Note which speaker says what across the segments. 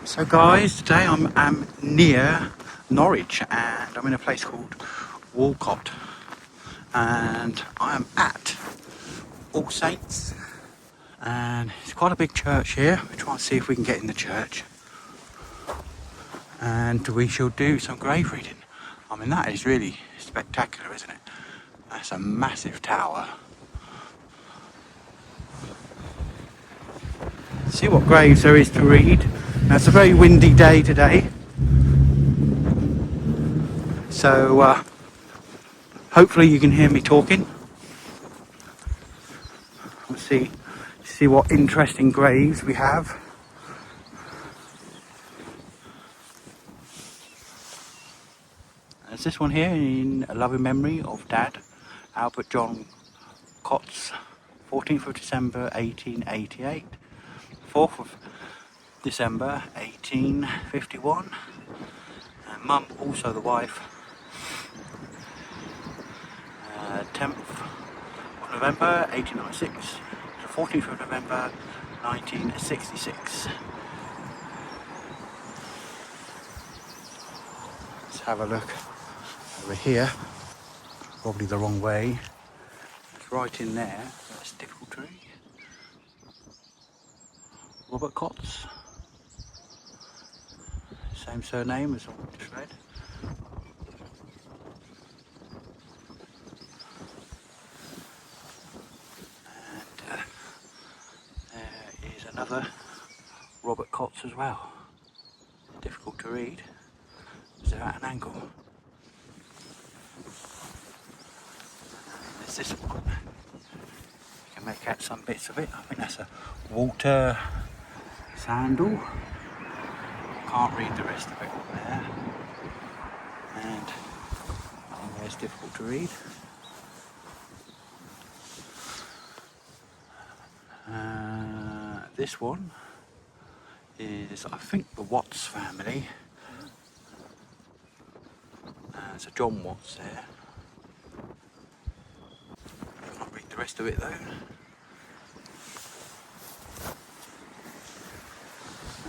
Speaker 1: So guys, today I'm near Norwich and I'm in a place called Walcott and I am at All Saints and it's quite a big church here. We'll try and see if we can get in the church and we shall do some grave reading. I mean, that is really spectacular, isn't it? That's a massive tower. See what graves there is to read. Now, it's a very windy day today, so hopefully you can hear me talking. Let's see what interesting graves we have. There's this one here in a loving memory of Dad, Albert John Cott's, 14th of December 1888, 4th of December 1851, and Mum, also the wife, 10th of November 1896 to 14th of November 1966. Let's have a look over here. Probably the wrong way. It's right in there. That's difficult to read. Robert Cott's. Same surname as I just read. And there is another Robert Cott's as well. Difficult to read. Is there at an angle? There's this one. You can make out some bits of it. I think that's a Walter Sandal. Can't read the rest of it up there. And there's difficult to read. This one is, I think, the Watts family. There's a John Watts there. Can't read the rest of it though.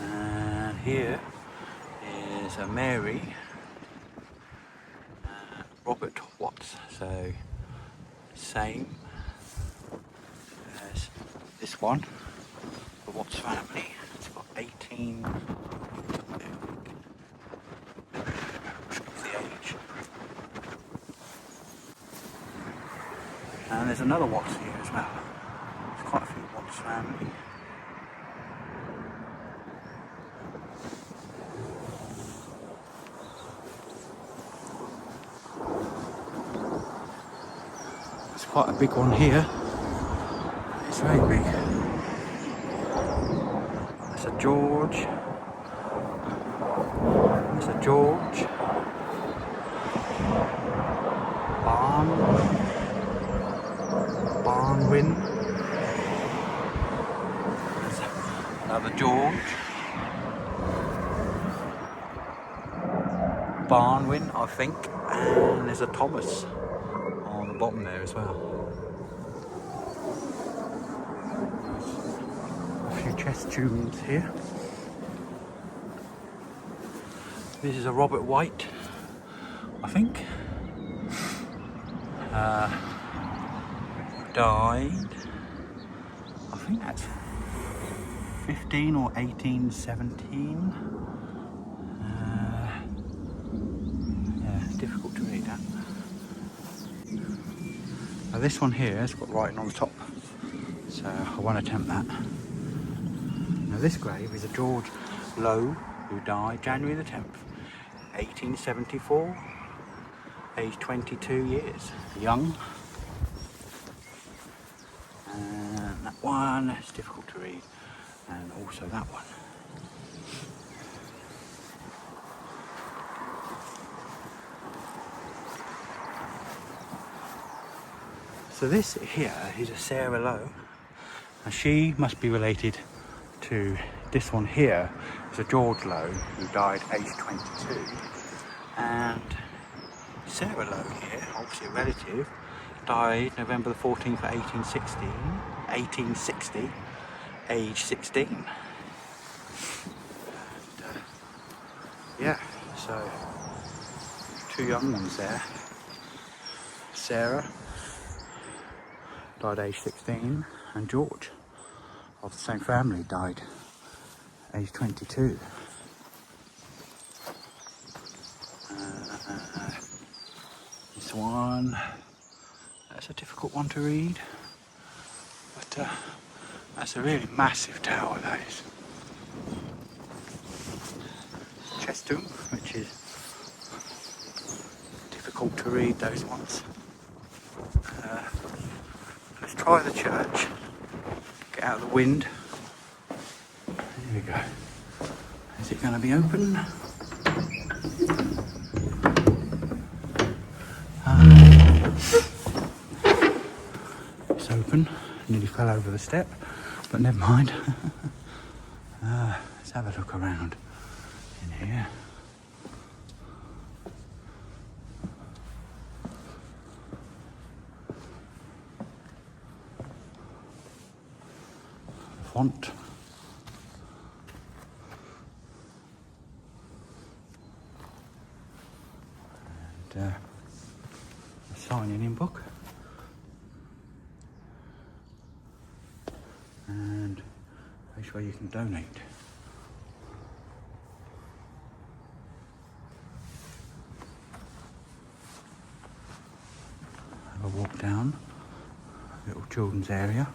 Speaker 1: And here is a Mary, Robert Watts, so same as this one, the Watts family. It's got 18, the age. And there's another Watts here as well. There's quite a few Watts family. Quite a big one here. It's very big. That's a George. That's a George. Barnwyn. There's another George. Barnwyn, I think. And there's a Thomas on the bottom there as well. A few chest tunes here. This is a Robert White, I think. Died, I think that's 15 or 1817. Yeah, difficult to read that. Now this one here has got writing on the top, so I won't attempt that. Now this grave is a George Lowe, who died January the 10th, 1874, aged 22 years, young. And that one is difficult to read, and also that one. So this here is a Sarah Lowe, and she must be related to this one here. It's a George Lowe, who died aged 22, and Sarah Lowe here, obviously a relative, died November the 14th, 1860, age 16. And, Yeah, so 2 young ones there. Sarah died age 16, and George, of the same family, died age 22. This one, that's a difficult one to read, but that's a really massive tower, that is. Chestum, which is difficult to read, those ones. Let's try the church. Get out of the wind. Here we go. Is it going to be open? It's open. Nearly fell over the step, but never mind. Let's have a look around in here. Font. And a signing in book. And a place where you can donate. Have a walk down little children's area.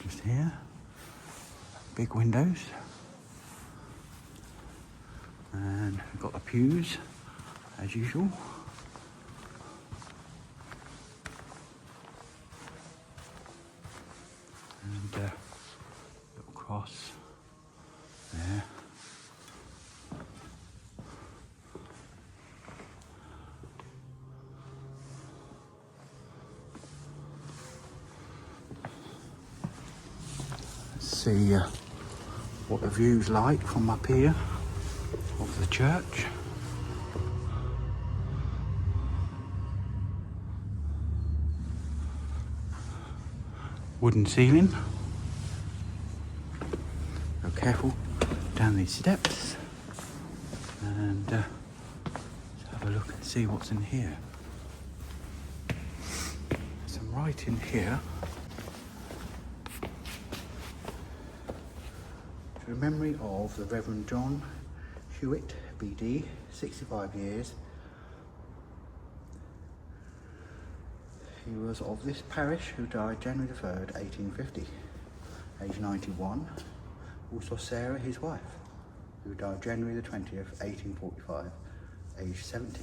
Speaker 1: Just here, big windows, and we've got the pews as usual. And little cross there. See what the view's like from up here of the church. Wooden ceiling. Go careful down these steps, and let's have a look and see what's in here. Some writing here. To the memory of the Reverend John Hewitt, BD, 65 years. He was of this parish, who died January the 3rd, 1850, age 91. Also Sarah, his wife, who died January the 20th, 1845, age 70.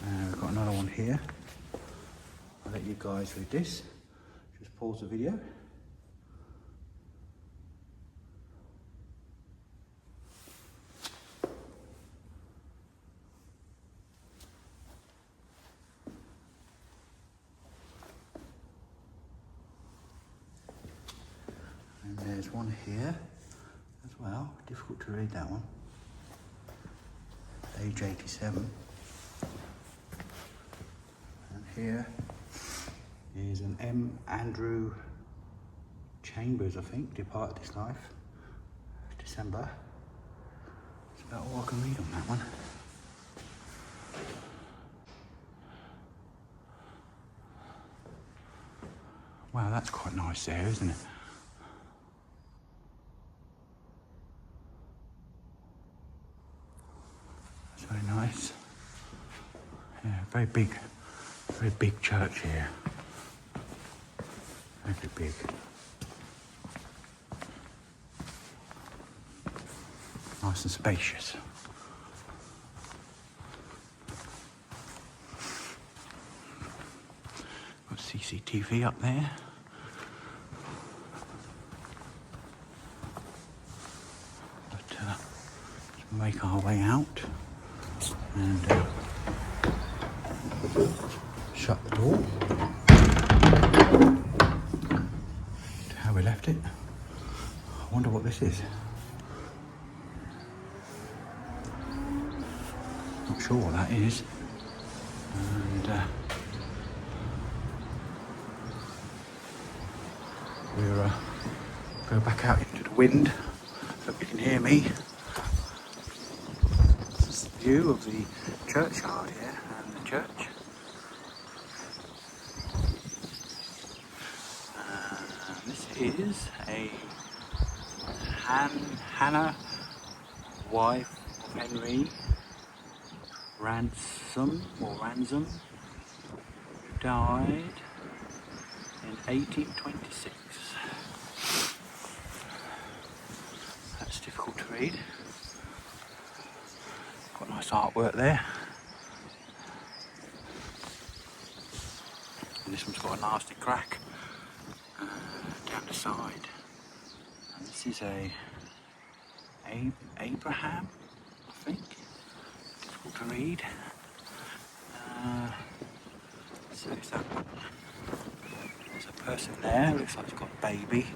Speaker 1: And we've got another one here. I'll let you guys read this. Just pause the video. And there's one here as well. Difficult to read that one. Age 87. And here is an M. Andrew Chambers, I think, departed this life. December. That's about all I can read on that one. Wow, that's quite nice there, isn't it? That's very nice. Yeah, very big church here. Very big. Nice and spacious. Got CCTV up there. But let's make our way out and shut the door to how we left it. I wonder what this is. Not sure what that is. And we'll go back out into the wind Hope you can hear me. This is the view of the churchyard here and the church. This is a Hannah, wife of Henry Ransom, who died in 1826. That's difficult to read. Got nice artwork there. And this one's got a nasty crack down the side. And this is a Abraham, I think. Difficult to read. So there's a person there. Looks like he's got a baby.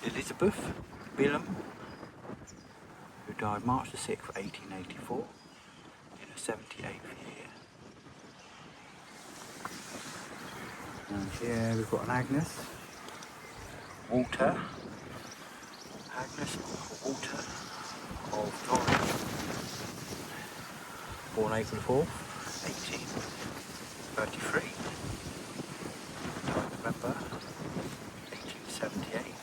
Speaker 1: Elizabeth Bilham, who died March the 6th, 1884, in her 78th year. And here we've got an Agnes Walter of Norwich, born April 4th, 1833, died November 1878.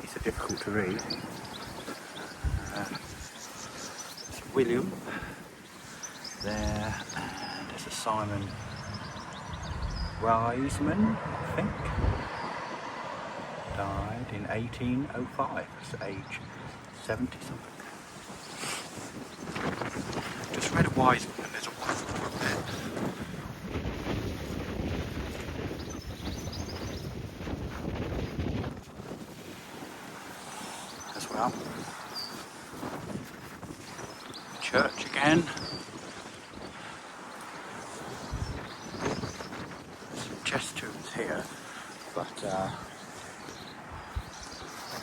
Speaker 1: These are difficult to read. There's William there, and there's a Simon Wiseman, I think, died in 1805, at age 70 something. Just read a Wiseman, and there's a Wiseman up there. As well. Church again. Some chest tombs here, but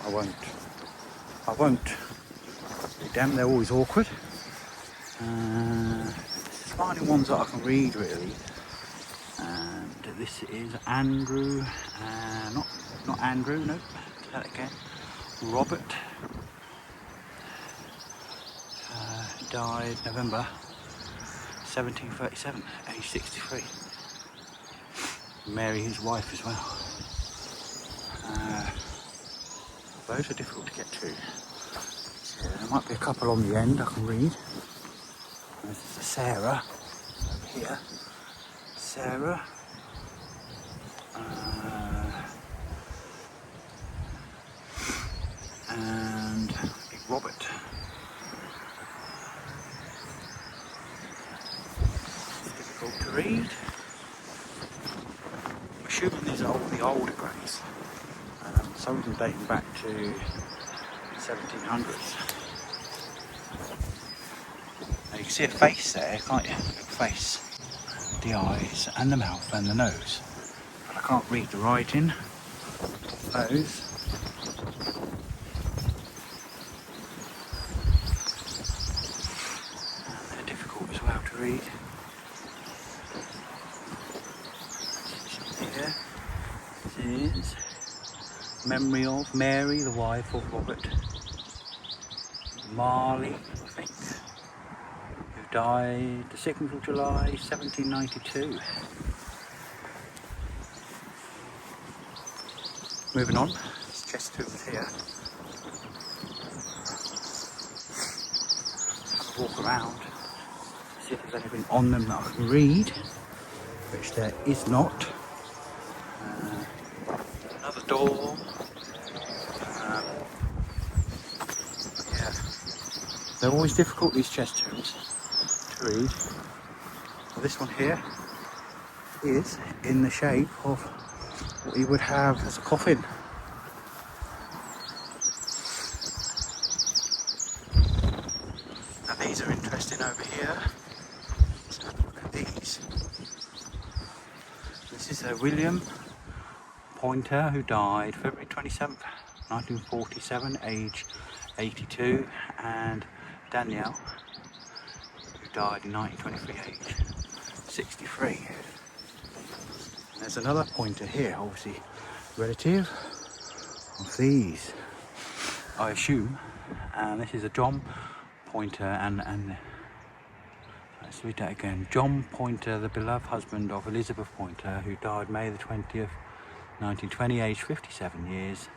Speaker 1: I won't read them. They're always awkward. This is the only ones that I can read really. And this is Andrew. Not Andrew. No. That again. Robert. Died November 1737, age 63. Mary, his wife as well. Those are difficult to get to. So there might be a couple on the end I can read. This is a Sarah over here. Sarah. And Robert. To read. I'm assuming these are all the older graves. Some of them dating back to 1700s. Now you can see a face there, can't you? A face. The eyes and the mouth and the nose. But I can't read the writing. Those. And they're difficult as well to read. Is memory of Mary, the wife of Robert Marley, I think, who died the 2nd of July 1792. Moving on, there's chest tombs here. Have a walk around, see if there's anything on them that I can read, which there is not. Another door. Yeah, they're always difficult, these chest tombs, to read. Well, this one here is in the shape of what you would have as a coffin. Now these are interesting over here. So look at these. This is a William Pointer, who died February 27th, 1947, age 82, and Danielle, who died in 1923, age 63. There's another pointer here, obviously relative of these, I assume, and this is a John Pointer, and let's read that again. John Pointer, the beloved husband of Elizabeth Pointer, who died May the 20th, 1920, aged 57 years,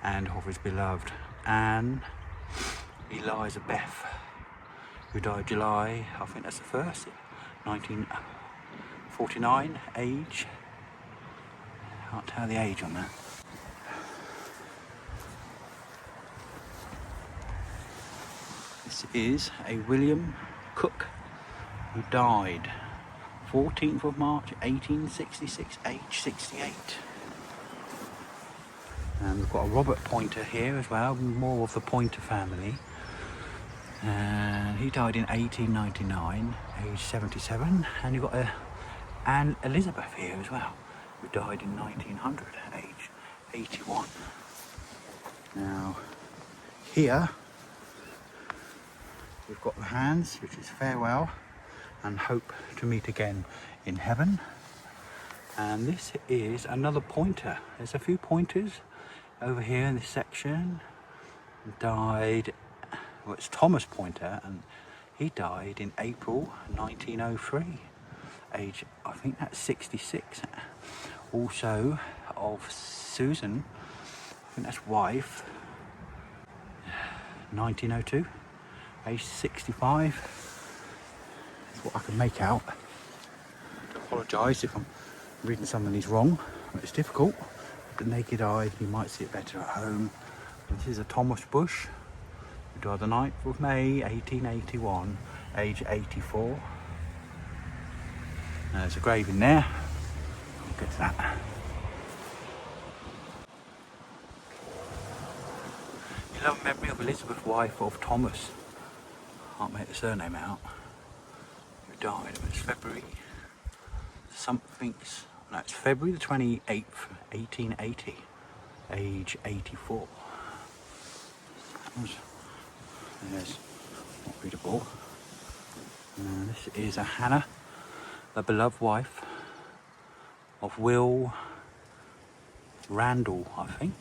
Speaker 1: and of his beloved Anne Eliza Beth, who died July, I think that's the 1st, 1949, age, can't tell the age on that. This is a William Cook, who died 14th of March 1866, age 68. And we've got a Robert Pointer here as well, more of the Pointer family. And he died in 1899, age 77. And you've got Anne Elizabeth here as well, who died in 1900, age 81. Now, here we've got the hands, which is farewell and hope to meet again in heaven. And this is another pointer. There's a few pointers over here in this section. Died, well, it's Thomas Pointer, and he died in April 1903, age, I think that's 66. Also of Susan, I think that's wife, 1902, age 65. That's what I can make out. I apologise if I'm reading some of these wrong, but it's difficult. With the naked eye, you might see it better at home. This is a Thomas Bush, who died the 9th of May 1881, age 84. There's a grave in there. I'll get to that. In loving memory of Elizabeth, wife of Thomas, can't make the surname out, who died. It was February something's, no, it's February the 28th, 1880, age 84. There's not readable. This is a Hannah, the beloved wife of Will Randall, I think,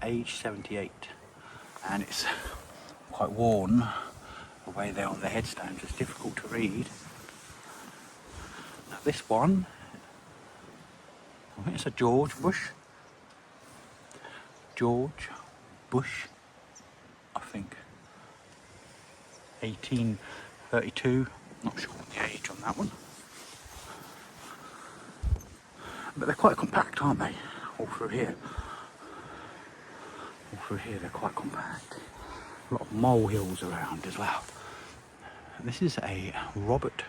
Speaker 1: age 78, and it's quite worn away there on the headstones. It's difficult to read. Now this one, I think it's a George Bush. George Bush, I think. 1832, not sure what the age on that one. But they're quite compact, aren't they? All through here. All through here they're quite compact. A lot of molehills around as well. And this is a Robert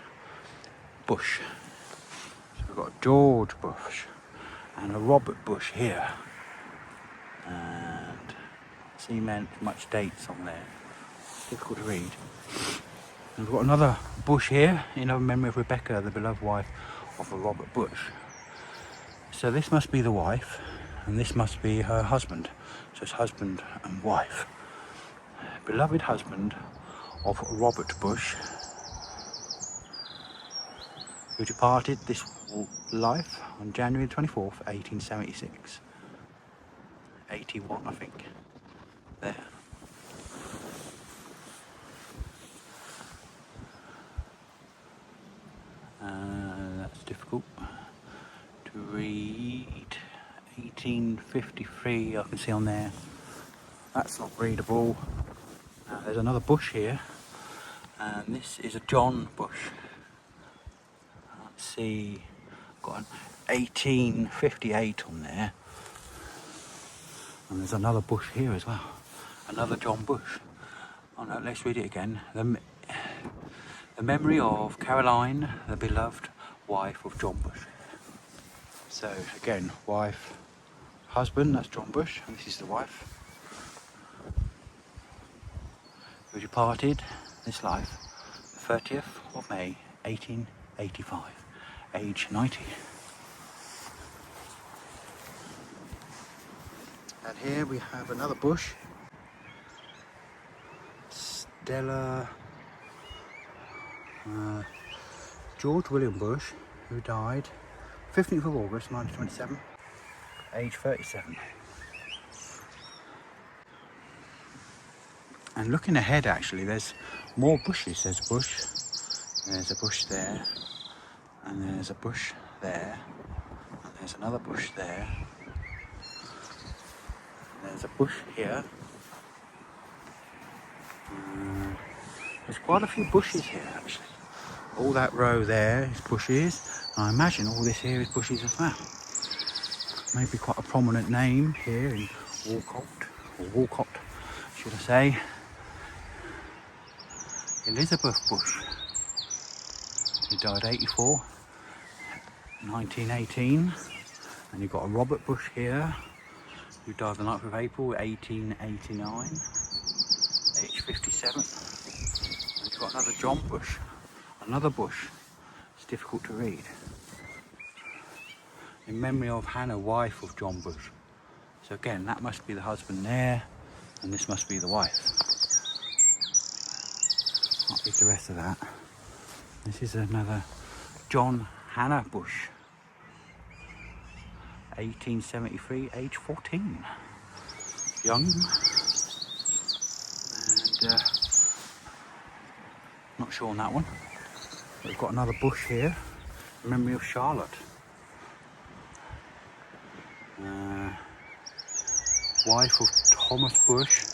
Speaker 1: Bush. So we've got a George Bush and a Robert Bush here. And see much dates on there. Difficult to read. And we've got another Bush here in our memory of Rebecca, the beloved wife of a Robert Bush. So this must be the wife, and this must be her husband. So it's husband and wife. Beloved husband of Robert Bush, who departed this life on January 24th, 1876. 81, I think. There. That's difficult to read. 1853, I can see on there. That's not readable. There's another Bush here, and this is a John Bush. Let's see, got an 1858 on there. And there's another Bush here as well. Another John Bush. Oh no, let's read it again. The memory of Caroline, the beloved wife of John Bush. So again, wife, husband, that's John Bush, and this is the wife, who departed this life the 30th of May 1885, age 90. And here we have another bush. Stella George William Bush, who died 15th of August 1927, age 37. And looking ahead, actually, there's more bushes. There's a bush there, and there's a bush there, and there's another bush there. There's a bush here. There's quite a few bushes here, actually. All that row there is bushes. I imagine all this here is bushes as well. Maybe quite a prominent name here in Walcott, should I say. Elizabeth Bush, who died 84, 1918. And you've got a Robert Bush here, who died the 9th of April, 1889, age 57. And you've got another John Bush, another Bush. It's difficult to read. In memory of Hannah, wife of John Bush. So again, that must be the husband there, and this must be the wife. Can't read the rest of that. This is another John Hannah Bush, 1873, age 14. Young. And not sure on that one. But we've got another bush here, in memory of Charlotte. Wife of Thomas Bush.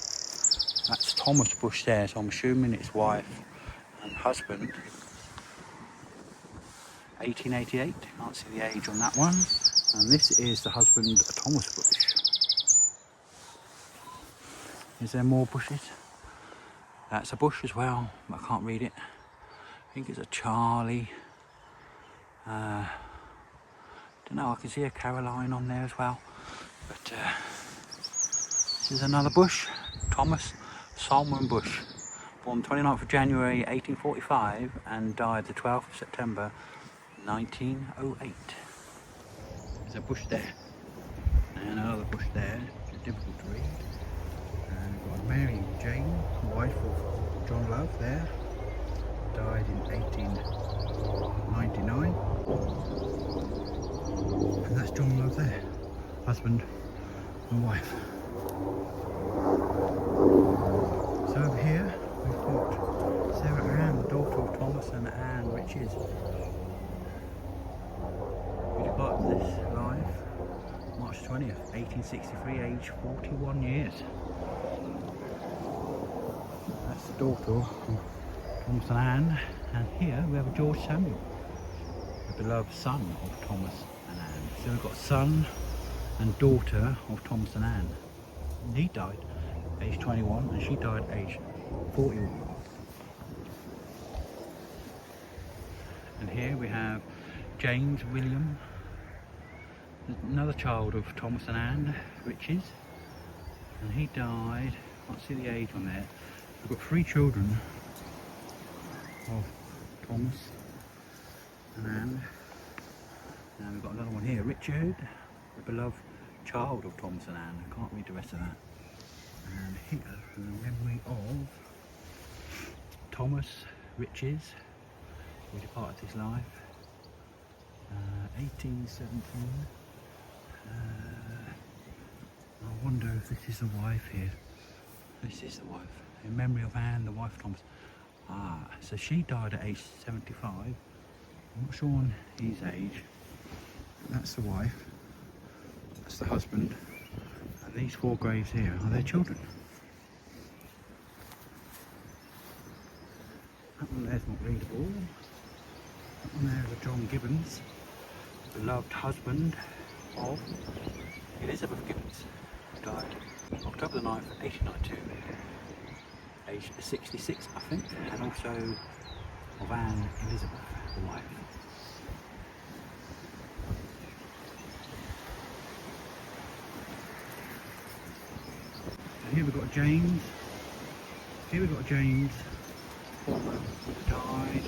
Speaker 1: That's Thomas Bush there, so I'm assuming it's wife and husband. 1888, can't see the age on that one. And this is the husband of Thomas Bush. Is there more bushes? That's a bush as well, but I can't read it. I think it's a Charlie. Don't know, I can see a Caroline on there as well. But this is another Bush, Thomas Solomon Bush, born 29th of January 1845 and died the 12th of September 1908. There's a bush there, and another bush there, which is difficult to read. And we've got Mary Jane, wife of John Love there, died in 1899. And that's John Love there, husband and wife. So over here we've got Sarah Ann, the daughter of Thomas and Anne Riches, who departed this life March 20th, 1863, age 41 years. That's the daughter of Thomas and Anne, and here we have a George Samuel, the beloved son of Thomas and Anne. So we've got son and daughter of Thomas and Anne. He died age 21 and she died age 41. And here we have James William, another child of Thomas and Anne Riches, and he died, can't see the age on there. We've got 3 children of Thomas and Anne. And we've got another one here, Richard, the beloved child of Thomas and Anne. I can't read the rest of that. And here, in the memory of Thomas Riches, who departed this life 1817. I wonder if this is the wife here. This is the wife. In memory of Anne, the wife of Thomas. So she died at age 75. I'm not sure on his age. That's the wife. That's the husband. And these 4 graves here are their children. That one there's not readable. That one there is a John Gibbons, beloved husband of Elizabeth Gibbons, who died October the 9th, 1892, aged 66 I think, and also of Anne Elizabeth, the wife. Here we've got James. Here we've got James Palmer, who died in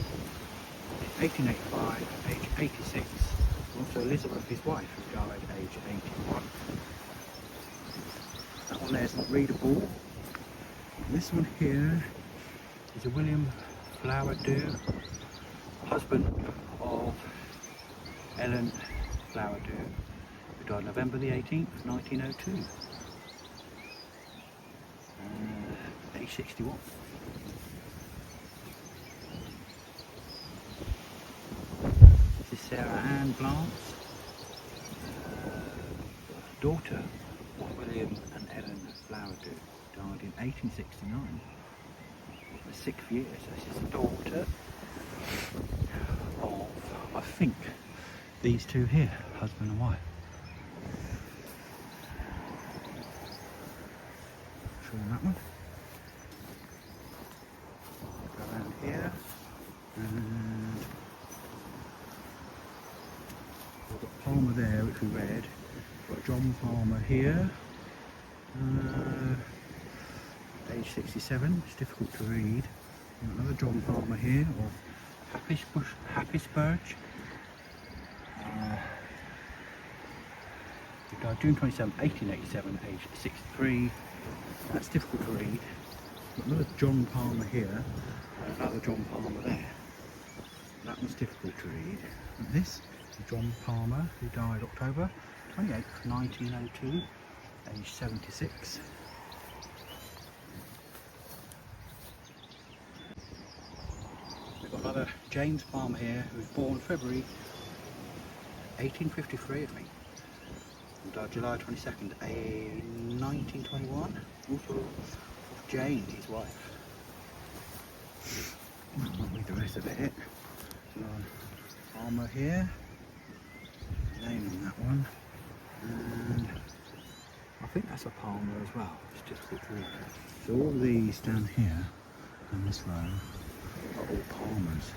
Speaker 1: 1885, age 86. Also Elizabeth, his wife, who died at age 81. one there is not readable. This one here is a William Flowerdew, husband of Ellen Flowerdew, who died November the 18th, 1902. Age 61. This is Sarah Ann Blance, daughter of William and Ellen Flowerdew, died in 1869, the 6th year. So this is the daughter of, I think, these two here, husband and wife. Show them that one. Go around here, and we've got Palmer there, which we read. We've got John Palmer here, age 67. It's difficult to read. We've got another John Palmer here, or Happisburg. He died June 27, 1887, aged 63. That's difficult to read. Got another John Palmer here, and another John Palmer there. That one's difficult to read. And this is John Palmer, who died October 28, 1902, aged 76. We've got another James Palmer here, who was born February 1853, I think. And died July 22nd, 1921. Also of Jane, his wife. I won't read the rest of it. Palmer here. Name on that one. And I think that's a Palmer as well. It's difficult to read. So all these down here on this row are all Palmers.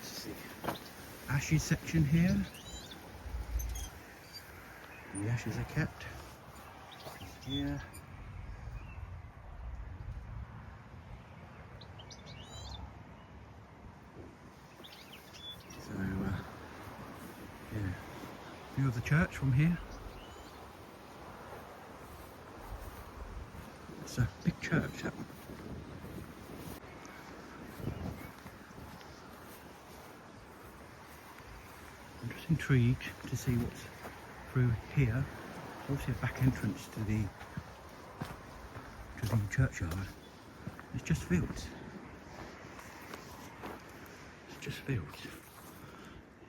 Speaker 1: This is the ashes section here. And the ashes are kept here. So yeah, view of the church from here. It's a big church, that one. I'm just intrigued to see what's through here. There's obviously a back entrance to the churchyard. It's just fields. It's just fields.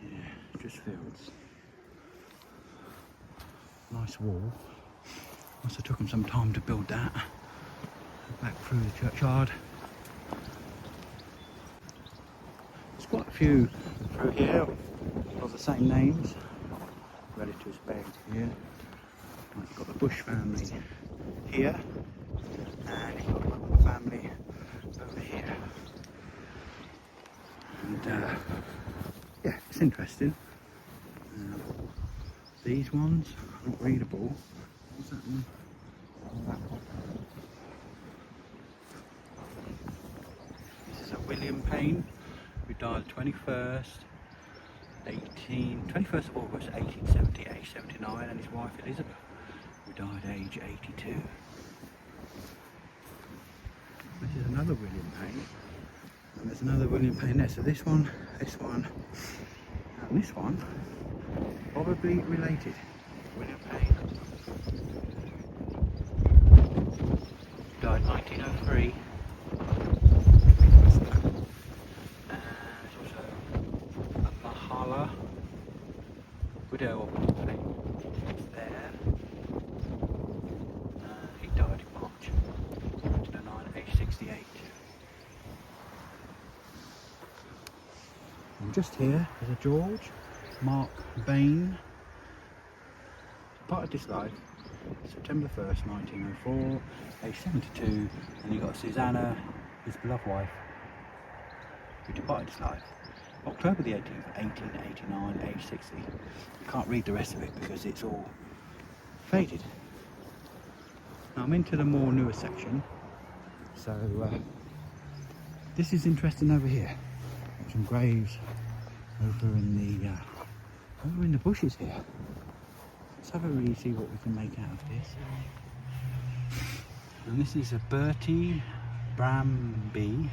Speaker 1: Yeah, just fields. Nice wall. Must have took them some time to build that. Back through the churchyard. There's quite a few through here of the same names. Relatives buried here. You've got the Bush family here, and you've got the family over here. And yeah, it's interesting. These ones are not readable. What's that one? That one. This is a William Payne, who died 21st of August 1870, age 79, and his wife Elizabeth, who died age 82. This is another William Payne, and there's another William Payne there. So this one, and this one, probably related. William Payne died 1903. Widow of there. He died in March 1909, age 68. And just here is a George Mark Bain. Departed this life September 1st, 1904, age 72, and he got Susanna, his beloved wife, who departed this life October the 18th, 1889, age 60. You can't read the rest of it because it's all faded. Now I'm into the more newer section, so this is interesting over here. Some graves over in the bushes here. Let's have a really see what we can make out of this. And this is a Bertie Bramby,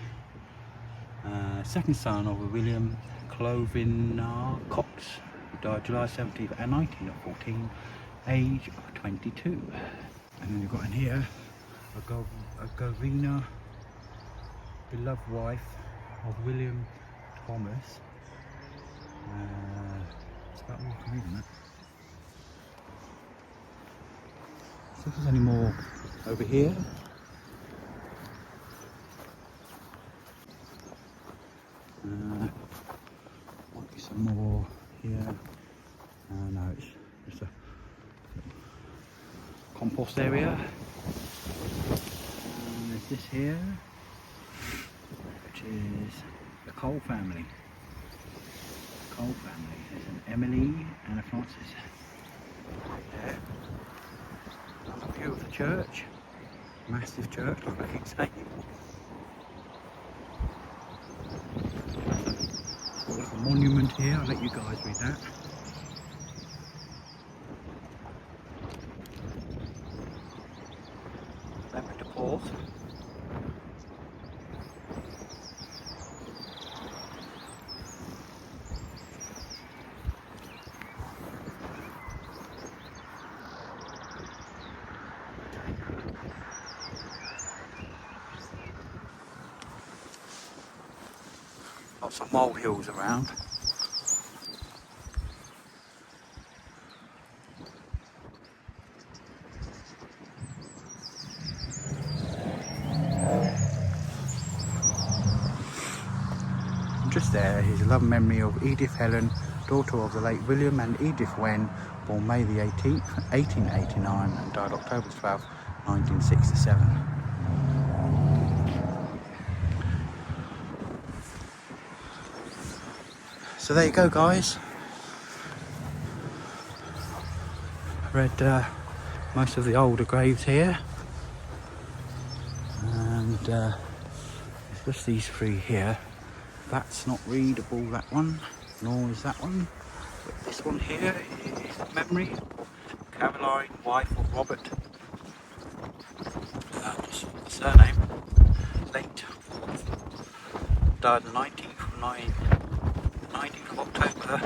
Speaker 1: second son of a William Clovinar Cox, who died July 17th and 1914, age of 22. And then you've got in here a Govina, beloved wife of William Thomas. It's about all I can read on that. So if there's any more over here. Might be some more here. No, it's just a compost area. And there's this here, which is the Cole family. Cole family. There's an Emily and a Francis. There. A view of the church. Massive church, like I keep saying. There's a monument here, I'll let you guys read that. Remember to pause. Lots of molehills around. And just there is a loving memory of Edith Helen, daughter of the late William and Edith Wen, born May the 18th, 1889 and died October 12th, 1967. So there you go, guys. I read most of the older graves here, and it's just these three here. That's not readable, that one, nor is that one. But this one here is a memory of Caroline, wife of Robert. Just the surname. Late. Died the 19th of October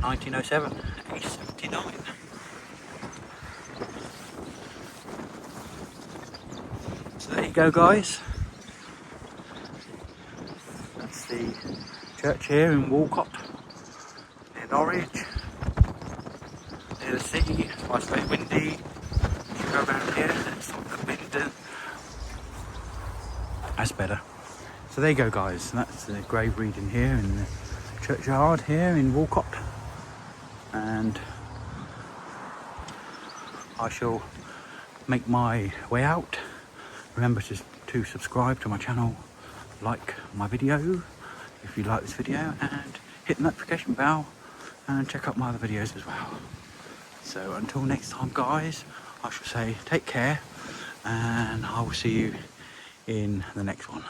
Speaker 1: 1907, age 79. So there you go, guys. That's the church here in Walcott, near Norwich, near the sea. It's why it's very windy. If you go around here, it's not the wind. That's better. So there you go, guys. That's the grave reading here in the churchyard here in Walcott, and I shall make my way out. Remember to subscribe to my channel, like my video if you like this video, and hit the notification bell and check out my other videos as well. So until next time, guys, I shall say take care, and I will see you in the next one.